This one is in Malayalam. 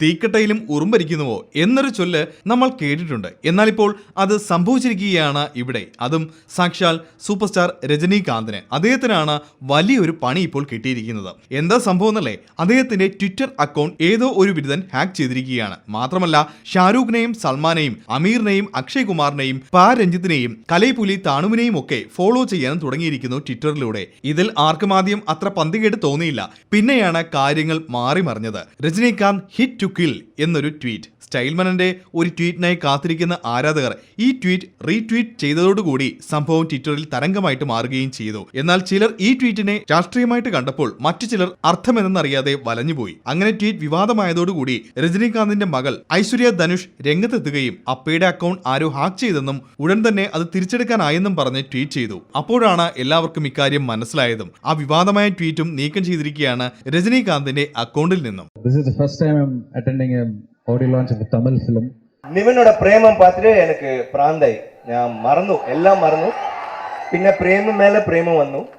തീക്കട്ടയിലും ഉറുമ്പരിക്കുന്നുവോ എന്നൊരു ചൊല്ല് നമ്മൾ കേട്ടിട്ടുണ്ട്. എന്നാൽ ഇപ്പോൾ അത് സംഭവിച്ചിരിക്കുകയാണ് ഇവിടെ. അതും സാക്ഷാൽ സൂപ്പർ സ്റ്റാർ രജനീകാന്തിന്. അദ്ദേഹത്തിനാണ് വലിയൊരു പണി ഇപ്പോൾ കിട്ടിയിരിക്കുന്നത്. എന്താ സംഭവം എന്നല്ലേ? അദ്ദേഹത്തിന്റെ ട്വിറ്റർ അക്കൗണ്ട് ഏതോ ഒരു വിരുദ്ധൻ ഹാക്ക് ചെയ്തിരിക്കുകയാണ്. മാത്രമല്ല ഷാരൂഖിനെയും സൽമാനെയും അമീറിനെയും അക്ഷയ് കുമാറിനെയും രഞ്ജിത്തിനെയും കലൈപുലി താണുവിനെയും ഒക്കെ ഫോളോ ചെയ്യാനും തുടങ്ങിയിരിക്കുന്നു ട്വിറ്ററിലൂടെ. ഇതിൽ ആർക്കും ആദ്യം അത്ര പന്തികേട് തോന്നിയില്ല. പിന്നെയാണ് കാര്യങ്ങൾ മാറി മറിഞ്ഞത്. രജനീകാന്ത് ഹിറ്റ് ടു കിൽ എന്നൊരു ട്വീറ്റ്. സ്റ്റൈൽമനന്റെ ഒരു ട്വീറ്റിനായി കാത്തിരിക്കുന്ന ആരാധകർ ഈ ട്വീറ്റ് റീട്വീറ്റ് ചെയ്തതോടുകൂടി സംഭവം ട്വിറ്ററിൽ തരംഗമായിട്ട് മാറുകയും ചെയ്തു. എന്നാൽ ചിലർ ഈ ട്വീറ്റിനെ രാഷ്ട്രീയമായിട്ട് കണ്ടപ്പോൾ മറ്റു ചിലർ അർത്ഥമെന്നറിയാതെ വലഞ്ഞുപോയി. അങ്ങനെ ട്വീറ്റ് വിവാദമായതോടുകൂടി രജനീകാന്തിന്റെ മകൾ ഐശ്വര്യ ധനുഷ് രംഗത്തെത്തുകയും അപ്പയുടെ അക്കൗണ്ട് ആരോ ഹാക്ക് ചെയ്തെന്നും ഉടൻ തന്നെ അത് തിരിച്ചെടുക്കാനായെന്നും പറഞ്ഞ് ട്വീറ്റ് ചെയ്തു. അപ്പോഴാണ് എല്ലാവർക്കും ഇക്കാര്യം മനസ്സിലായതും. ആ വിവാദമായ ട്വീറ്റും നീക്കം ചെയ്തിരിക്കുകയാണ് രജനീകാന്തിന്റെ അക്കൗണ്ടിൽ നിന്നും. audio launch of a Tamil film. നിവിനോட പ്രേമം പാത്തിട്ട് എനിക്ക് പ്രാന്തായി. ഞാൻ മറന്നു, എല്ലാം മറന്നു. പിന്നെ പ്രേമം മേലെ പ്രേമം വന്നു.